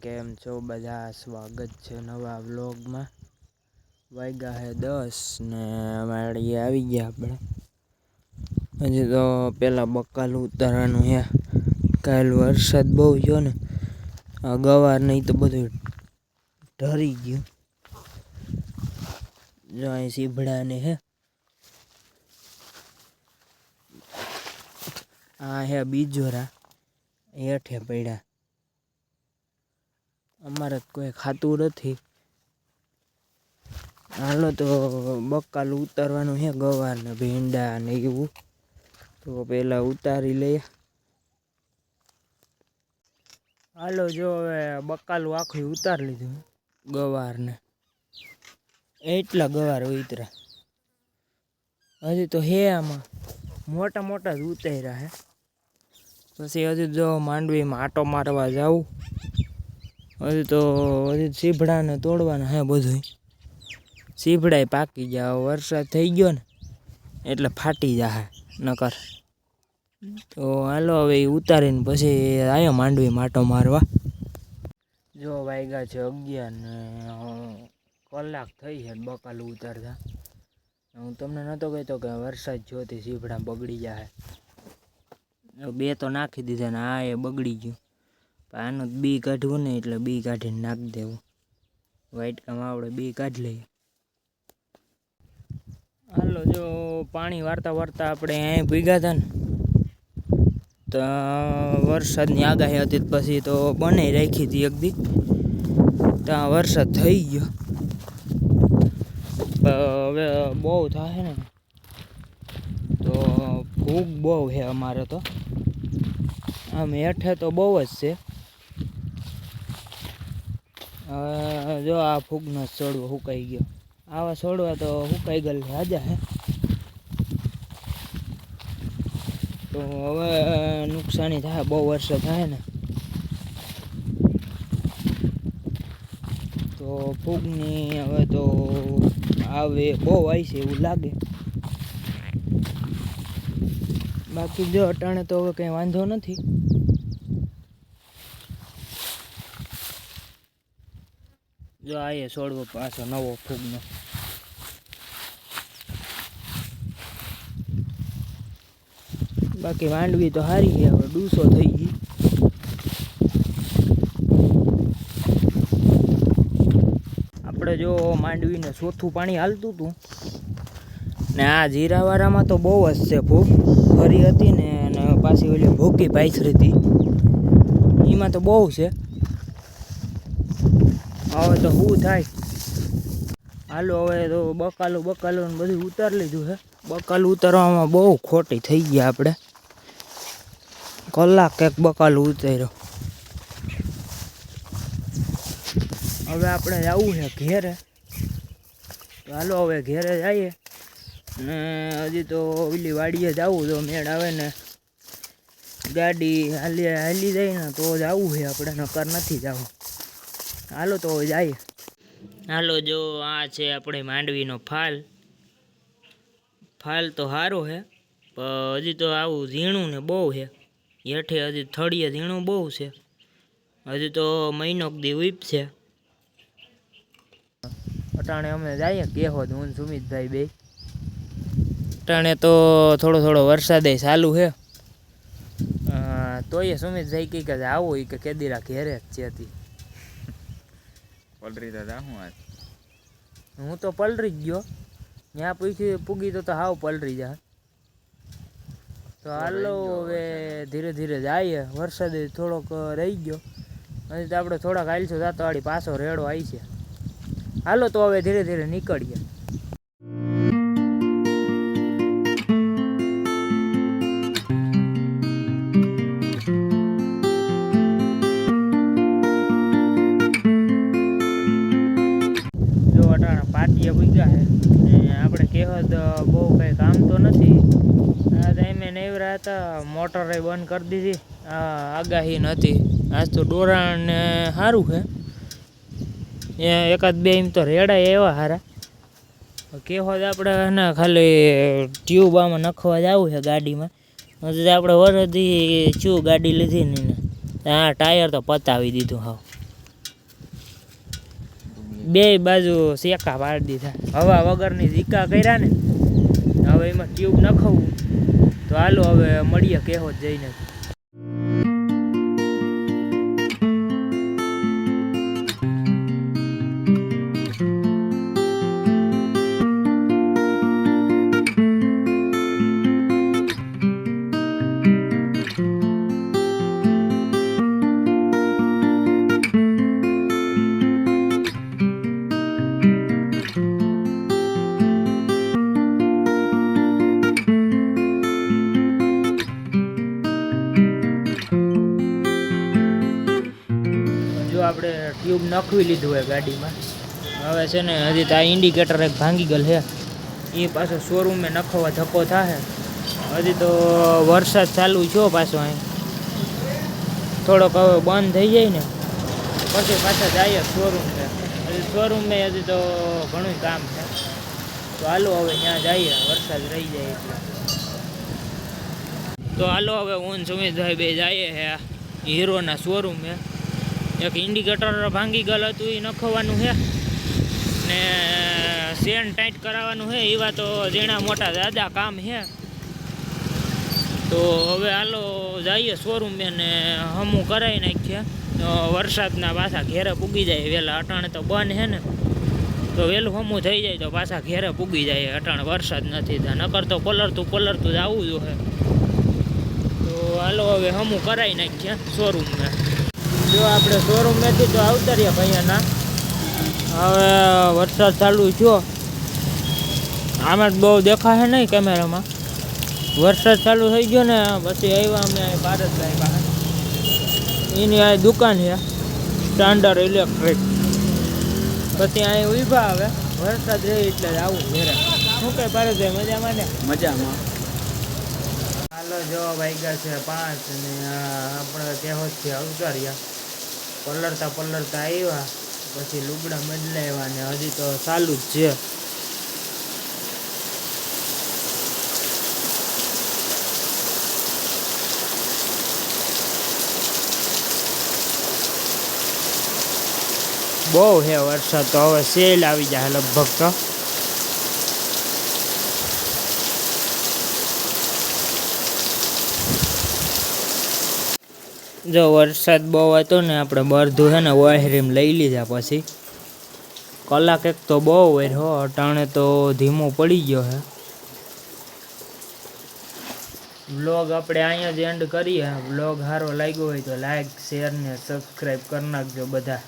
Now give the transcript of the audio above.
કેમ છો બધા? સ્વાગત છે નવા વ્લોગમાં। વાગ્યા હે 10 ને વાડી આવી ગયા આપણે। હજી તો પેલા બકાલું ઉતારવાનું હે। કાલ વરસાદ બહુ ગયો ને, આ ગવાર નહીં તો બધું ઢરી ગયું। જો અહીં સીભડા ને હે, આ હે બીજોરા હેઠે પડ્યા। અમારે કોઈ ખાતું નથી। હાલો તો બકાલું ઉતારવાનું હે, ગવાર ને ભીંડા ને એવું તો પેલા ઉતારી લઈએ। હાલો જો હવે બકાલું આખું ઉતારી લીધું ગવાર ને, એટલા ગવાર ઉતર્યા। હજી તો હે આમાં મોટા મોટા જ ઉતાર્યા હે। પછી હજી જો માંડવીમાં આટો મારવા જાઉં। હજી સીભડાને તોડવાના હે બધું। સીભડાય પાકી ગયા, વરસાદ થઈ ગયો ને એટલે ફાટી જાહે નકર। તો હાલો હવે એ ઉતારીને પછી આયો માંડવી માટો મારવા। જો વાગ્યા છે 11 ને કલાક થઈ છે બકાલું ઉતારતા। હું તમને નહોતો કહેતો કે વરસાદ જોતી સીભડા બગડી જાહે। બે તો નાખી દીધા ને આ એ બગડી ગયું। આનું બી કાઢવું ને એટલે બી કાઢીને નાખી દેવું। વાઇટકામાં આપણે બી કાઢી લઈએ। હાલો જો પાણી વારતા વારતા આપણે અહીં ભીગા હતા ને, તો વરસાદની આગાહી હતી પછી તો બને રાખી હતી એક દી, ત્યાં વરસાદ થઈ ગયો। હવે બહુ થાય ને તો ફૂગ બહુ છે અમારે તો, આમ હેઠે તો બહુ જ છે। જો આ ફૂગનો છોડવો સુકાઈ ગયો, આવા છોડવા તો સુકાઈ ગયેલ હાજા હે। તો હવે નુકસાની થાય, બહુ વરસાદ થાય ને તો ફૂગની હવે તો આવે બહુ આવી છે એવું લાગે। બાકી જો અટાણે તો હવે કંઈ વાંધો નથી। જો આ છોડવો પાછો નવો ફૂગનો। બાકી માંડવી તો સારી છે, હવે ડૂસો થઈ ગઈ। આપણે જો માંડવીને ચોથું પાણી હાલતું હતું ને, આ જીરાવાળામાં તો બહુ જ છે ફૂગ। ફરી હતી ને અને પાછી ઓલી ભૂકી પાથરી હતી, એમાં તો બહુ છે। હવે તો શું થાય। હાલો હવે તો બકાલું ને બધું ઉતારી લીધું છે। બકાલું ઉતારવામાં બહુ ખોટી થઈ ગયા આપણે, કલાક એક બકાલું ઉતાર્યો। હવે આપણે જવું છે ઘેરે, તો હાલો હવે ઘેરે જઈએ ને હજી તો ઓલી વાડીએ જવું તો મેળ આવે ને ગાડી હાલી જાય ને તો જવું છે આપણે, નકર નથી જવું। હાલો તો હવે જઈએ। હાલો જો આ છે આપણે માંડવીનો ફાલ તો સારો છે, પણ હજી તો આવું ઝીણું ને બહુ છે હેઠે, હજી થળીએ ઝીણું બહુ છે। હજી તો મહિનો દી વીપશે। અટાણે અમે જઈએ કેહોદ, હું સુમિતભાઈ બે। અટાણે તો થોડો વરસાદ ચાલુ છે, તોય સુમિતભાઈ કહે કે આવો એ કે કેદીરા ઘેરે જ છે। પલરી તો જાઉં આજ, હું તો પલરી જ ગયો, ત્યાં પૂગી તો હાવ પલરી જાય। તો હાલો હવે ધીરે ધીરે જઈએ, વરસાદ થોડોક રહી ગયો, હજી તો આપણે થોડાક હાલશું જાતો વાળી પાછો રેડો આવી છે। હાલો તો હવે ધીરે ધીરે નીકળીએ। જો અટાણા પાટીએ પૂગ્યા છે ને, આપણે કેહોદ બહુ કંઈ કામ તો નથી। આ ટાઈમે નેવરા હતા, મોટરે બંધ કરી દીધી, આગાહી નથી। આજ તો ડોરાણ ને સારું છે, એકાદ બે એમ તો રેડાય એવા સારા। કેહોદ આપણે ને ખાલી ટ્યુબ આમાં નખવા જવું છે ગાડીમાં, હજી આપણે વરદી શું ગાડી લીધી ને, હા ટાયર તો પતાવી દીધું હાવ। બે બાજુ શેકા પાડી દીધા હવા વગરની ઝીકા કર્યા ને હવે એમાં ટ્યુબ નખાવું તો હાલો હવે મળીએ કેહોદ જઈને આપણે ટ્યુબ નાખવી લીધું હોય ગાડીમાં હવે છે ને હજી તો આ ઇન્ડિકેટર એક ભાંગી ગયેલ છે એ પાછો શોરૂમે નખાવવા ધક્કો થાય હજી તો વરસાદ ચાલુ છો પાછો અહીં થોડોક હવે બંધ થઈ જાય ને પછી પાછા જઈએ શોરૂમે હજી તો ઘણું કામ છે તો હાલો હવે ત્યાં જઈએ વરસાદ રહી જાય એટલે તો હાલો હવે હું સુમિતભાઈ બે જઈએ હે હીરોના શોરૂમે એક ઇન્ડિકેટર ભાંગી ગયેલ હતું એ નખવાનું છે ને ચેન ટાઈટ કરાવવાનું છે એવા તો ઝીણા મોટા દાદા કામ છે તો હવે હાલો જઈએ શોરૂમે ને હમું કરાવી નાખીએ વરસાદના પાછા ઘેરે પૂગી જાય વહેલા અટાણે તો બંધ છે ને તો વહેલું હમું થઈ જાય તો પાછા ઘેરે પૂગી જાય અટાણે વરસાદ નથી થયા નકર તો પલરતું જ આવવું જોઈએ તો હાલો હવે હમું કરાવી નાખીએ શોરૂમે જો આપણે શોરૂમેથી તો આવતા રહ્યા ભૈયાના હવે વરસાદ ચાલુ થયો આમાં જ બહુ દેખાશે નહીં કેમેરામાં વરસાદ ચાલુ થઈ ગયો ને પછી આવ્યા અમે ભારતભાઈ પાસે એની આ દુકાન છે સ્ટાન્ડર્ડ ઇલેક્ટ્રિક પછી અહીં ઊભા આવે વરસાદ રહે એટલે જ આવું ઘેરે શું કહે ભારતભાઈ મજામાં ને મજામાં હાલો જો વાગ્યા છે 5 અને આપણે કેહોદથી અવતાર્યા પલળતા આવ્યા પછી લુગડા બદલાવ્યા ને હજી તો ચાલુ જ છે બહુ હે વરસાદ તો હવે સેલ આવી જાય લગભગ તો જો વરસાદ બહુ હતો ને આપણે બરધું છે ને વાહરીમ લઈ લીધા પછી કલાક એક તો બહુ વર્યો અટાણે તો ધીમો પડી ગયો છે વ્લોગ આપણે અહીંયા જ એન્ડ કરીએ વ્લોગ સારો લાગ્યો હોય તો લાઈક શેર ને સબસ્ક્રાઈબ કરી નાખજો બધા